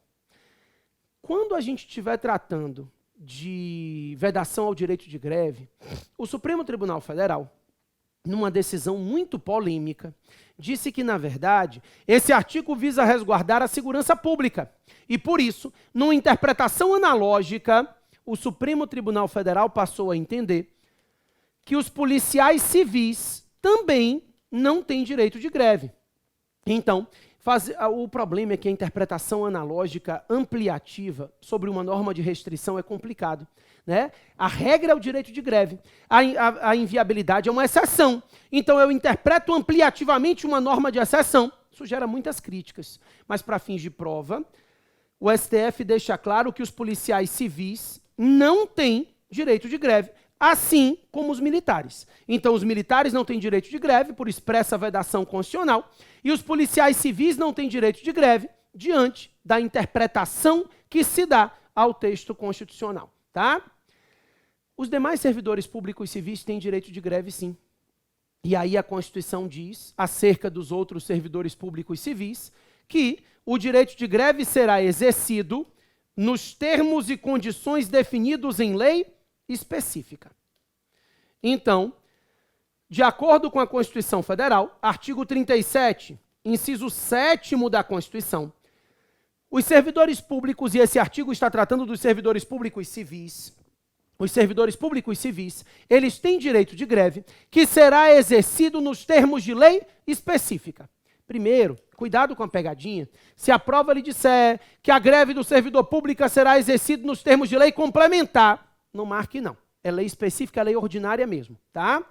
quando a gente estiver tratando de vedação ao direito de greve, o Supremo Tribunal Federal, numa decisão muito polêmica, disse que, na verdade, esse artigo visa resguardar a segurança pública. E, por isso, numa interpretação analógica, o Supremo Tribunal Federal passou a entender que os policiais civis também não têm direito de greve. Então, o problema é que a interpretação analógica ampliativa sobre uma norma de restrição é complicado, né? A regra é o direito de greve, a inviabilidade é uma exceção. Então, eu interpreto ampliativamente uma norma de exceção. Isso gera muitas críticas, mas para fins de prova, o STF deixa claro que os policiais civis não têm direito de greve, assim como os militares. Então, os militares não têm direito de greve por expressa vedação constitucional e os policiais civis não têm direito de greve diante da interpretação que se dá ao texto constitucional, tá? Os demais servidores públicos civis têm direito de greve, sim. E aí a Constituição diz, acerca dos outros servidores públicos civis, que o direito de greve será exercido nos termos e condições definidos em lei específica. Então, de acordo com a Constituição Federal, artigo 37, inciso 7º da Constituição, os servidores públicos, e esse artigo está tratando dos servidores públicos civis, os servidores públicos civis, eles têm direito de greve, que será exercido nos termos de lei específica. Primeiro, cuidado com a pegadinha, se a prova lhe disser que a greve do servidor público será exercida nos termos de lei complementar, não marque não. É lei específica, é lei ordinária mesmo, tá?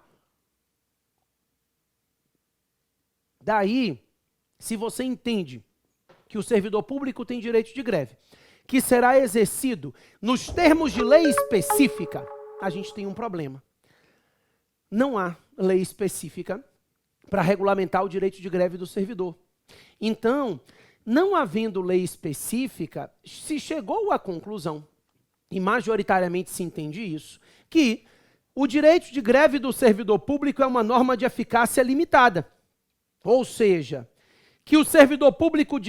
Daí, se você entende que o servidor público tem direito de greve, que será exercido nos termos de lei específica, a gente tem um problema. Não há lei específica para regulamentar o direito de greve do servidor. Então, não havendo lei específica, se chegou à conclusão, e majoritariamente se entende isso, que o direito de greve do servidor público é uma norma de eficácia limitada. Ou seja, que o servidor público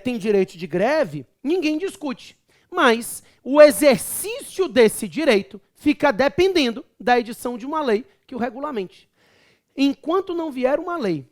tem direito de greve, ninguém discute. Mas o exercício desse direito fica dependendo da edição de uma lei que o regulamente. Enquanto não vier uma lei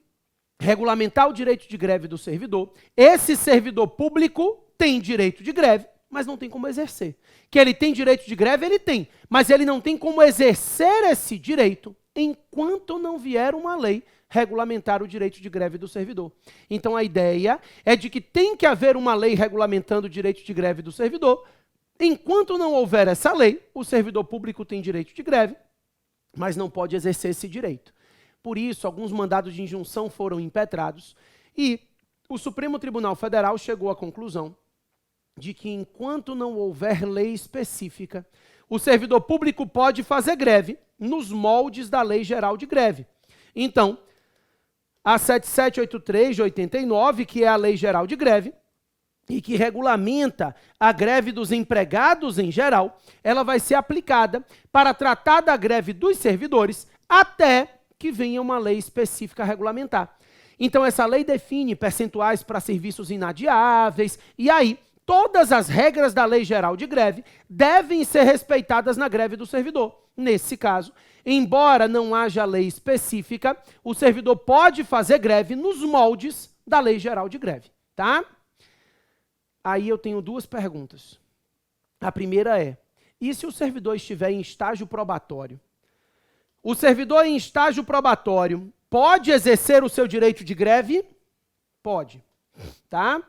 regulamentar o direito de greve do servidor, esse servidor público tem direito de greve, mas não tem como exercer. Que ele tem direito de greve, ele tem, mas ele não tem como exercer esse direito enquanto não vier uma lei regulamentar o direito de greve do servidor. Então a ideia é de que tem que haver uma lei regulamentando o direito de greve do servidor. Enquanto não houver essa lei, o servidor público tem direito de greve, mas não pode exercer esse direito. Por isso, alguns mandados de injunção foram impetrados e o Supremo Tribunal Federal chegou à conclusão de que enquanto não houver lei específica, o servidor público pode fazer greve nos moldes da Lei Geral de Greve. Então, a 7783 de 89, que é a Lei Geral de Greve, e que regulamenta a greve dos empregados em geral, ela vai ser aplicada para tratar da greve dos servidores até que venha uma lei específica regulamentar. Então, essa lei define percentuais para serviços inadiáveis, e aí, todas as regras da Lei Geral de Greve devem ser respeitadas na greve do servidor. Nesse caso, embora não haja lei específica, o servidor pode fazer greve nos moldes da Lei Geral de Greve, tá? Aí eu tenho duas perguntas. A primeira é, e se o servidor estiver em estágio probatório? O servidor em estágio probatório pode exercer o seu direito de greve? Pode, tá?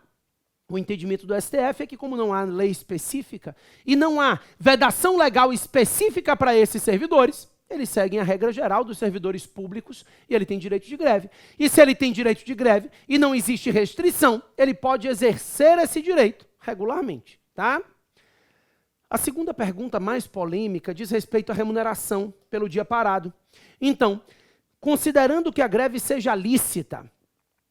O entendimento do STF é que, como não há lei específica e não há vedação legal específica para esses servidores, eles seguem a regra geral dos servidores públicos e ele tem direito de greve. E se ele tem direito de greve e não existe restrição, ele pode exercer esse direito regularmente, tá? A segunda pergunta, mais polêmica, diz respeito à remuneração pelo dia parado. Então, considerando que a greve seja lícita,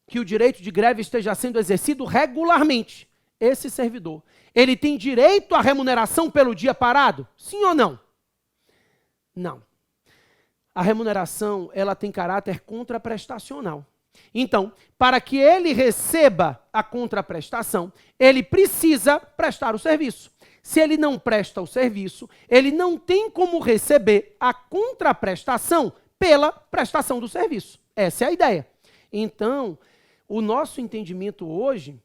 que o direito de greve esteja sendo exercido regularmente, esse servidor, ele tem direito à remuneração pelo dia parado? Sim ou não? Não. A remuneração, ela tem caráter contraprestacional. Então, para que ele receba a contraprestação, ele precisa prestar o serviço. Se ele não presta o serviço, ele não tem como receber a contraprestação pela prestação do serviço. Essa é a ideia. Então, o nosso entendimento hoje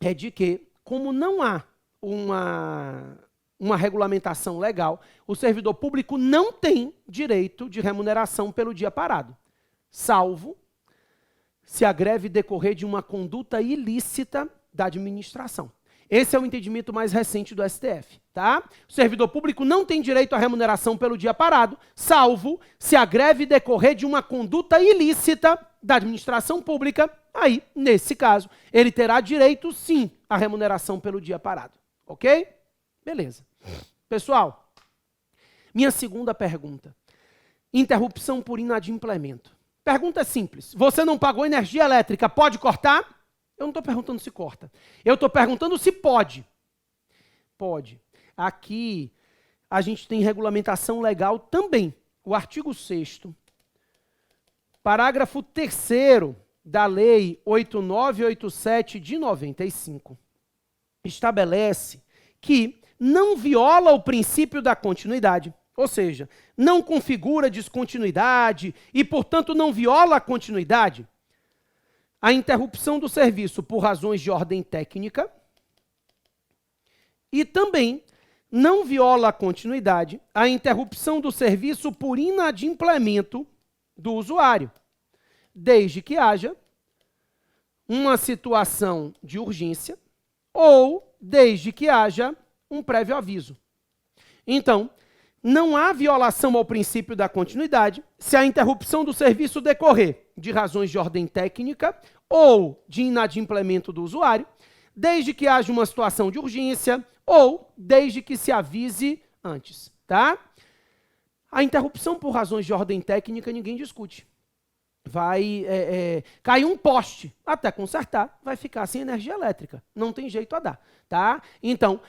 é de que, como não há uma regulamentação legal, o servidor público não tem direito de remuneração pelo dia parado, salvo se a greve decorrer de uma conduta ilícita da administração. Esse é o entendimento mais recente do STF, tá? O servidor público não tem direito à remuneração pelo dia parado, salvo se a greve decorrer de uma conduta ilícita da administração pública. Aí, nesse caso, ele terá direito, sim, à remuneração pelo dia parado. Ok? Beleza. Pessoal, minha segunda pergunta. Interrupção por inadimplemento. Pergunta simples. Você não pagou energia elétrica, pode cortar? Eu não estou perguntando se corta. Eu estou perguntando se pode. Pode. Aqui, a gente tem regulamentação legal também. O artigo 6º, parágrafo 3º da Lei 8987 de 95, estabelece que não viola o princípio da continuidade, ou seja, não configura descontinuidade e, portanto, não viola a continuidade, a interrupção do serviço por razões de ordem técnica e também não viola a continuidade a interrupção do serviço por inadimplemento do usuário, desde que haja uma situação de urgência ou desde que haja um prévio aviso. Então, não há violação ao princípio da continuidade se a interrupção do serviço decorrer de razões de ordem técnica ou de inadimplemento do usuário, desde que haja uma situação de urgência ou desde que se avise antes, tá? A interrupção por razões de ordem técnica ninguém discute. Vai cair um poste, até consertar, vai ficar sem energia elétrica. Não tem jeito a dar, tá? Então,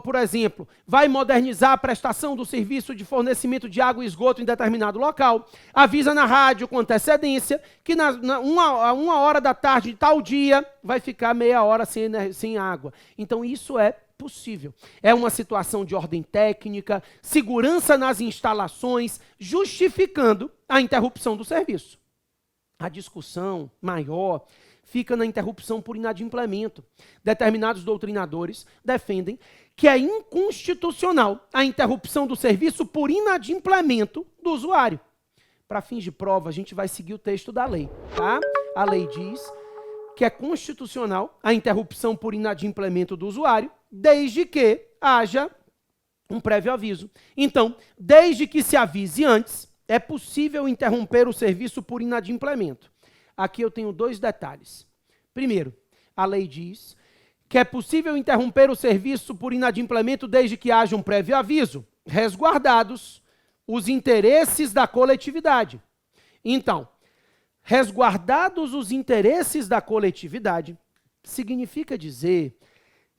por exemplo, vai modernizar a prestação do serviço de fornecimento de água e esgoto em determinado local, avisa na rádio com antecedência que uma hora da tarde de tal dia vai ficar meia hora sem água. Então, isso é possível. É uma situação de ordem técnica, segurança nas instalações, justificando a interrupção do serviço. A discussão maior fica na interrupção por inadimplemento. Determinados doutrinadores defendem que é inconstitucional a interrupção do serviço por inadimplemento do usuário. Para fins de prova, a gente vai seguir o texto da lei, tá? A lei diz que é constitucional a interrupção por inadimplemento do usuário, desde que haja um prévio aviso. Então, desde que se avise antes, é possível interromper o serviço por inadimplemento. Aqui eu tenho 2 detalhes. Primeiro, a lei diz que é possível interromper o serviço por inadimplemento desde que haja um prévio aviso, resguardados os interesses da coletividade. Então, resguardados os interesses da coletividade, significa dizer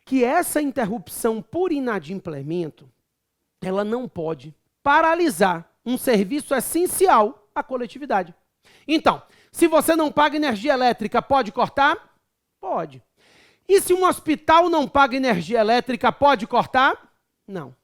que essa interrupção por inadimplemento, ela não pode paralisar um serviço essencial à coletividade. Então, se você não paga energia elétrica, pode cortar? Pode. E se um hospital não paga energia elétrica, pode cortar? Não.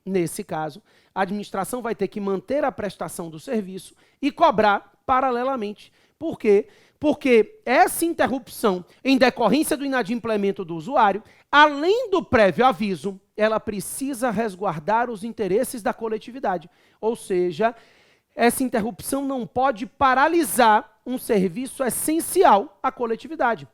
Nesse caso, a administração vai ter que manter a prestação do serviço e cobrar paralelamente. Por quê? Porque essa interrupção, em decorrência do inadimplemento do usuário, além do prévio aviso, ela precisa resguardar os interesses da coletividade. Ou seja, essa interrupção não pode paralisar um serviço essencial à coletividade.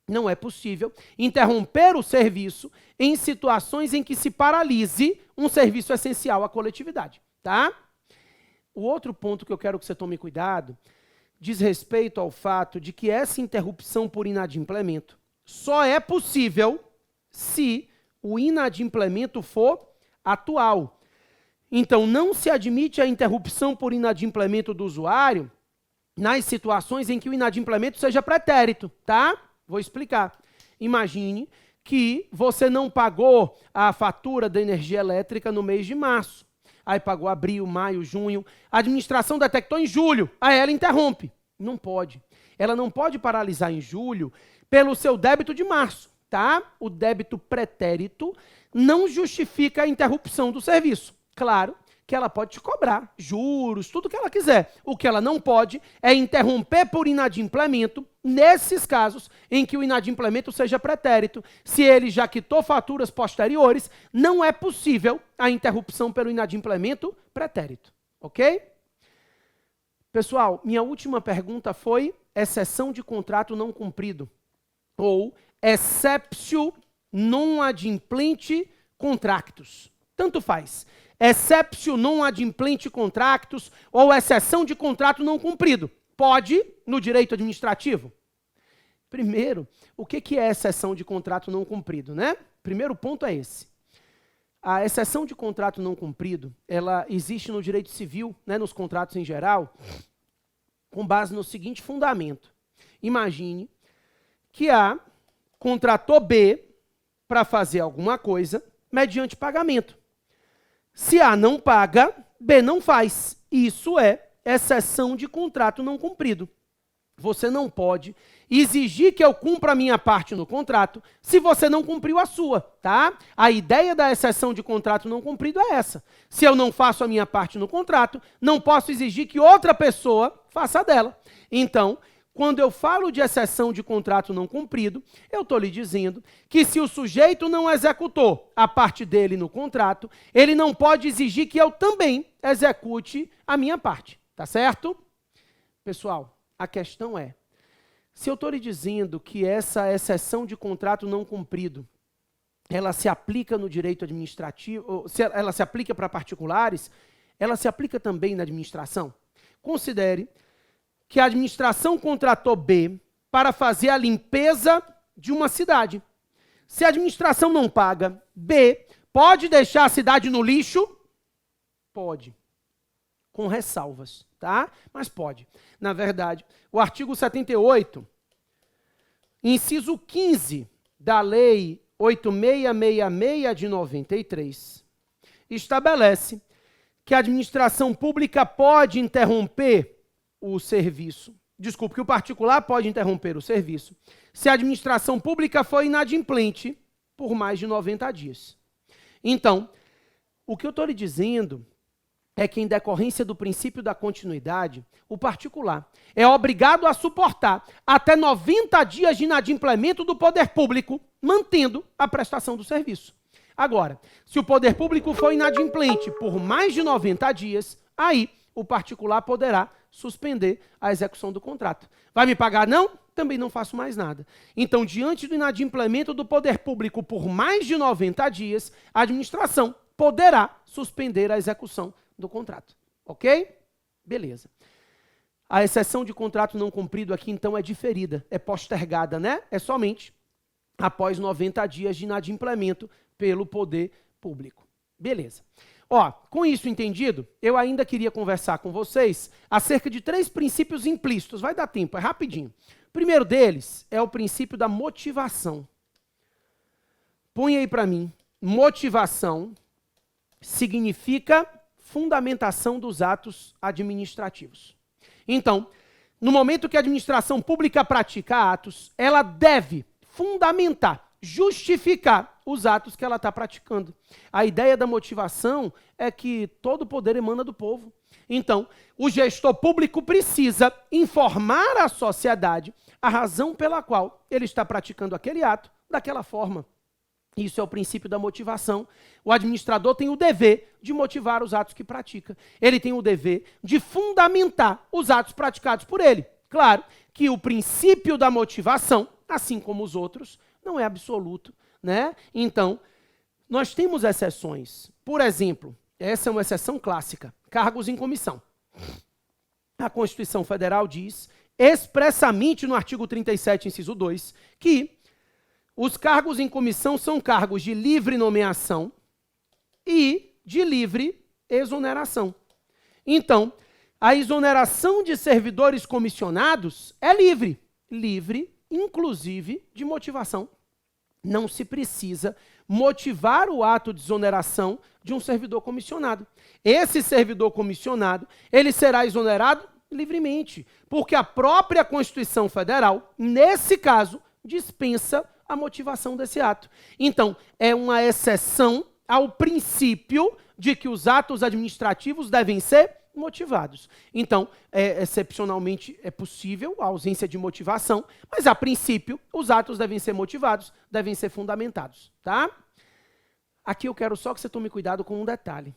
Não é possível interromper o serviço em situações em que se paralise um serviço essencial à coletividade, tá? O outro ponto que eu quero que você tome cuidado diz respeito ao fato de que essa interrupção por inadimplemento só é possível se o inadimplemento for atual. Então, não se admite a interrupção por inadimplemento do usuário nas situações em que o inadimplemento seja pretérito, tá? Vou explicar. Imagine que você não pagou a fatura da energia elétrica no mês de março. Aí pagou abril, maio, junho. A administração detectou em julho. Aí ela interrompe. Não pode. Ela não pode paralisar em julho pelo seu débito de março, tá? O débito pretérito não justifica a interrupção do serviço. Claro que ela pode te cobrar juros, tudo que ela quiser. O que ela não pode é interromper por inadimplemento nesses casos em que o inadimplemento seja pretérito. Se ele já quitou faturas posteriores, não é possível a interrupção pelo inadimplemento pretérito, ok? Pessoal, minha última pergunta foi exceção de contrato não cumprido, ou exceptio non adimplente contractus. Tanto faz. Exceptio non adimplente contractus ou exceção de contrato não cumprido. Pode no direito administrativo? Primeiro, o que é exceção de contrato não cumprido, né? Primeiro ponto é esse. A exceção de contrato não cumprido, ela existe no direito civil, né, nos contratos em geral, com base no seguinte fundamento. Imagine que A contratou B para fazer alguma coisa mediante pagamento. Se A não paga, B não faz. Isso é exceção de contrato não cumprido. Você não pode exigir que eu cumpra a minha parte no contrato se você não cumpriu a sua, tá? A ideia da exceção de contrato não cumprido é essa. Se eu não faço a minha parte no contrato, não posso exigir que outra pessoa faça a dela. Então, quando eu falo de exceção de contrato não cumprido, eu estou lhe dizendo que se o sujeito não executou a parte dele no contrato, ele não pode exigir que eu também execute a minha parte, tá certo? Pessoal, a questão é, se eu estou lhe dizendo que essa exceção de contrato não cumprido, ela se aplica no direito administrativo, se ela se aplica para particulares, ela se aplica também na administração? Considere que a administração contratou B para fazer a limpeza de uma cidade. Se a administração não paga, B pode deixar a cidade no lixo? Pode. Com ressalvas, tá? Mas pode. Na verdade, o artigo 78, inciso 15 da Lei 8666 de 93, estabelece que a administração pública pode interromper o serviço. Desculpe, que o particular pode interromper o serviço se a administração pública for inadimplente por mais de 90 dias. Então, o que eu estou lhe dizendo é que, em decorrência do princípio da continuidade, o particular é obrigado a suportar até 90 dias de inadimplemento do poder público, mantendo a prestação do serviço. Agora, se o poder público for inadimplente por mais de 90 dias, aí o particular poderá suspender a execução do contrato. Vai me pagar? Não? Também não faço mais nada. Então, diante do inadimplemento do poder público por mais de 90 dias, a administração poderá suspender a execução do contrato. Ok? Beleza. A exceção de contrato não cumprido aqui, então, é diferida, é postergada, né? É somente após 90 dias de inadimplemento pelo poder público. Beleza. Ó, com isso entendido, eu ainda queria conversar com vocês acerca de 3 princípios implícitos. Vai dar tempo, é rapidinho. O primeiro deles é o princípio da motivação. Põe aí para mim. Motivação significa fundamentação dos atos administrativos. Então, no momento que a administração pública pratica atos, ela deve fundamentar, justificar os atos que ela está praticando. A ideia da motivação é que todo o poder emana do povo. Então, o gestor público precisa informar à sociedade a razão pela qual ele está praticando aquele ato daquela forma. Isso é o princípio da motivação. O administrador tem o dever de motivar os atos que pratica. Ele tem o dever de fundamentar os atos praticados por ele. Claro que o princípio da motivação, assim como os outros, não é absoluto, né? Então, nós temos exceções. Por exemplo, essa é uma exceção clássica, cargos em comissão. A Constituição Federal diz expressamente no artigo 37, inciso 2, que os cargos em comissão são cargos de livre nomeação e de livre exoneração. Então, a exoneração de servidores comissionados é livre. Livre, inclusive, de motivação. Não se precisa motivar o ato de exoneração de um servidor comissionado. Esse servidor comissionado, ele será exonerado livremente, porque a própria Constituição Federal, nesse caso, dispensa a motivação desse ato. Então, é uma exceção ao princípio de que os atos administrativos devem ser motivados. Então, excepcionalmente é possível a ausência de motivação, mas a princípio os atos devem ser motivados, devem ser fundamentados, tá? Aqui eu quero só que você tome cuidado com um detalhe.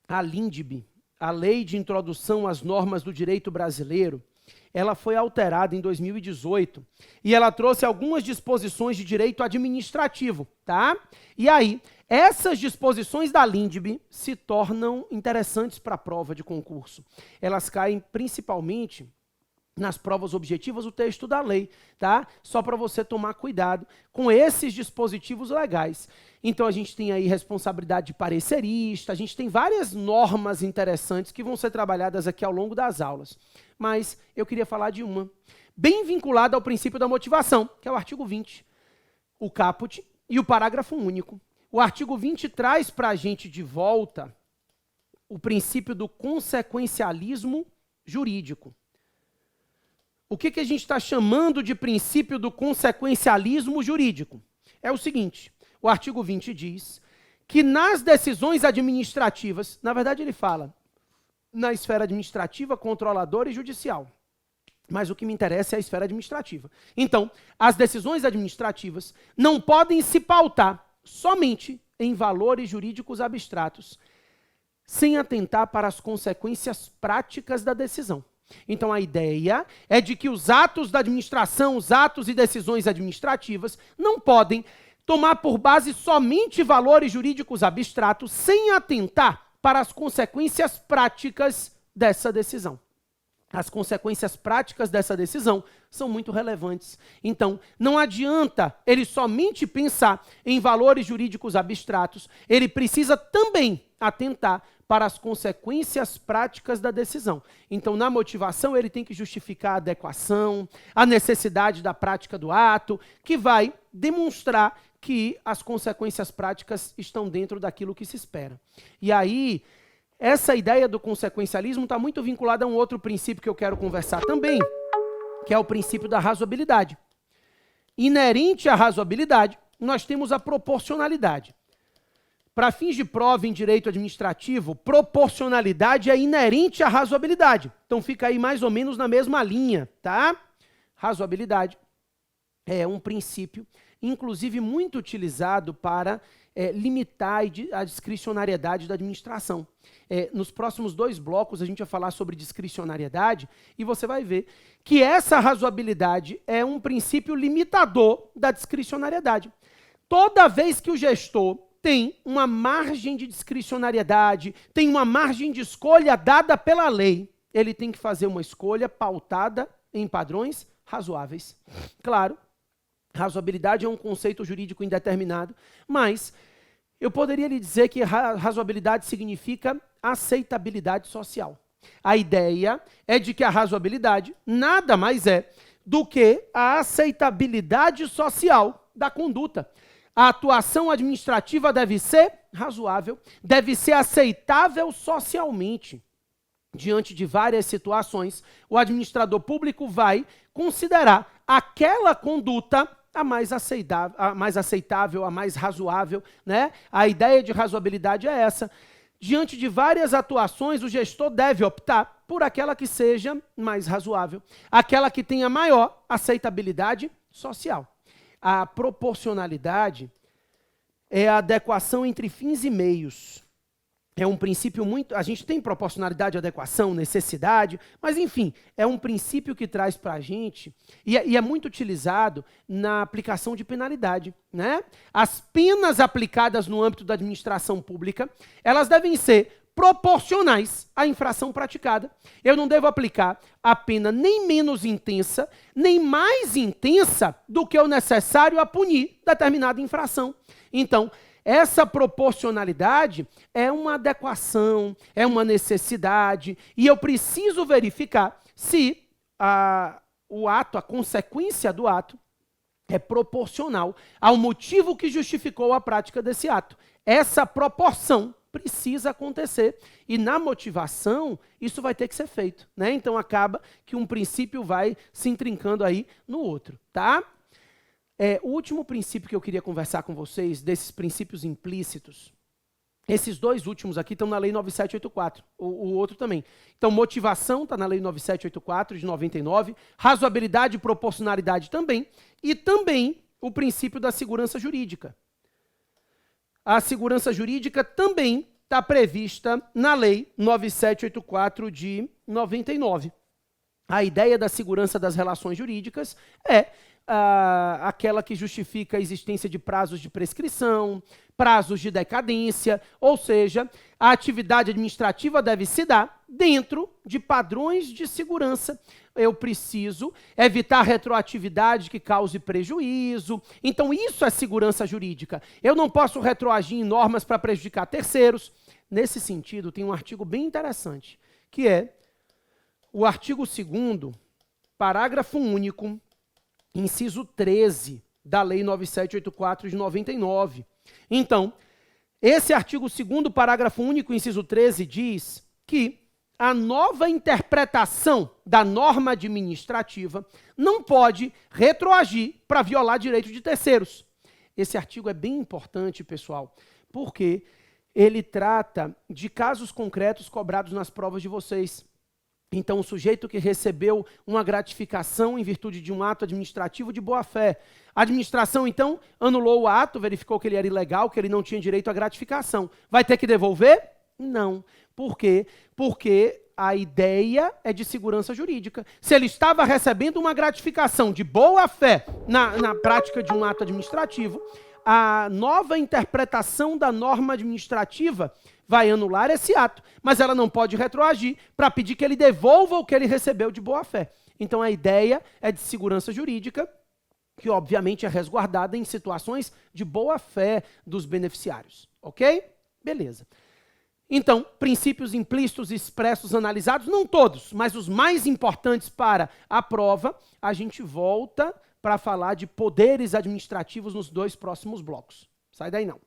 A LINDB, a Lei de Introdução às Normas do Direito Brasileiro, ela foi alterada em 2018 e ela trouxe algumas disposições de direito administrativo, tá? E aí, essas disposições da LINDB se tornam interessantes para a prova de concurso. Elas caem principalmente nas provas objetivas do texto da lei, tá? Só para você tomar cuidado com esses dispositivos legais. Então a gente tem aí responsabilidade de parecerista, a gente tem várias normas interessantes que vão ser trabalhadas aqui ao longo das aulas. Mas eu queria falar de uma, bem vinculada ao princípio da motivação, que é o artigo 20, o caput e o parágrafo único. O artigo 20 traz para a gente de volta o princípio do consequencialismo jurídico. O que a gente está chamando de princípio do consequencialismo jurídico? É o seguinte, o artigo 20 diz que nas decisões administrativas, na verdade ele fala na esfera administrativa, controladora e judicial, mas o que me interessa é a esfera administrativa. Então, as decisões administrativas não podem se pautar somente em valores jurídicos abstratos, sem atentar para as consequências práticas da decisão. Então, a ideia é de que os atos da administração, os atos e decisões administrativas, não podem tomar por base somente valores jurídicos abstratos, sem atentar para as consequências práticas dessa decisão. as consequências práticas dessa decisão são muito relevantes. Então, não adianta ele somente pensar em valores jurídicos abstratos, ele precisa também atentar para as consequências práticas da decisão. Então, na motivação, ele tem que justificar a adequação, a necessidade da prática do ato, que vai demonstrar que as consequências práticas estão dentro daquilo que se espera. E aí, essa ideia do consequencialismo está muito vinculada a um outro princípio que eu quero conversar também, que é o princípio da razoabilidade. Inerente à razoabilidade, nós temos a proporcionalidade. Para fins de prova em direito administrativo, proporcionalidade é inerente à razoabilidade. Então fica aí mais ou menos na mesma linha, tá? Razoabilidade é um princípio, inclusive muito utilizado para limitar a discricionariedade da administração. Nos próximos 2 blocos a gente vai falar sobre discricionariedade e você vai ver que essa razoabilidade é um princípio limitador da discricionariedade. Toda vez que o gestor tem uma margem de discricionariedade, tem uma margem de escolha dada pela lei, ele tem que fazer uma escolha pautada em padrões razoáveis. Claro, razoabilidade é um conceito jurídico indeterminado, mas eu poderia lhe dizer que razoabilidade significa aceitabilidade social. A ideia é de que a razoabilidade nada mais é do que a aceitabilidade social da conduta. A atuação administrativa deve ser razoável, deve ser aceitável socialmente. Diante de várias situações, o administrador público vai considerar aquela conduta a mais aceitável, a mais razoável, né? A ideia de razoabilidade é essa. Diante de várias atuações, o gestor deve optar por aquela que seja mais razoável, aquela que tenha maior aceitabilidade social. A proporcionalidade é a adequação entre fins e meios. É um princípio muito... A gente tem proporcionalidade, adequação, necessidade, mas, enfim, é um princípio que traz para a gente, e é muito utilizado na aplicação de penalidade, né? As penas aplicadas no âmbito da administração pública, elas devem ser proporcionais à infração praticada. Eu não devo aplicar a pena nem menos intensa, nem mais intensa do que o necessário a punir determinada infração. Então, essa proporcionalidade é uma adequação, é uma necessidade, e eu preciso verificar se o ato, a consequência do ato, é proporcional ao motivo que justificou a prática desse ato. Essa proporção precisa acontecer, e na motivação isso vai ter que ser feito, né? Então acaba que um princípio vai se intrincando aí no outro, tá? O último princípio que eu queria conversar com vocês, desses princípios implícitos, esses 2 últimos aqui estão na Lei 9784, o outro também. Então, motivação está na Lei 9784, de 99, razoabilidade e proporcionalidade também, e também o princípio da segurança jurídica. A segurança jurídica também está prevista na Lei 9784, de 99. A ideia da segurança das relações jurídicas é aquela que justifica a existência de prazos de prescrição, prazos de decadência, ou seja, a atividade administrativa deve se dar dentro de padrões de segurança. Eu preciso evitar retroatividade que cause prejuízo. Então, isso é segurança jurídica. Eu não posso retroagir em normas para prejudicar terceiros. Nesse sentido, tem um artigo bem interessante, que é o artigo 2º, parágrafo único, inciso 13 da Lei 9784 de 99. Então, esse artigo 2º, parágrafo único, inciso 13, diz que a nova interpretação da norma administrativa não pode retroagir para violar direito de terceiros. Esse artigo é bem importante, pessoal, porque ele trata de casos concretos cobrados nas provas de vocês. Então, o sujeito que recebeu uma gratificação em virtude de um ato administrativo de boa-fé. A administração, então, anulou o ato, verificou que ele era ilegal, que ele não tinha direito à gratificação. Vai ter que devolver? Não. Por quê? Porque a ideia é de segurança jurídica. Se ele estava recebendo uma gratificação de boa-fé na prática de um ato administrativo, a nova interpretação da norma administrativa vai anular esse ato, mas ela não pode retroagir para pedir que ele devolva o que ele recebeu de boa-fé. Então a ideia é de segurança jurídica, que obviamente é resguardada em situações de boa-fé dos beneficiários. Ok? Beleza. Então, princípios implícitos expressos analisados, não todos, mas os mais importantes para a prova, a gente volta para falar de poderes administrativos nos 2 próximos blocos. Sai daí não.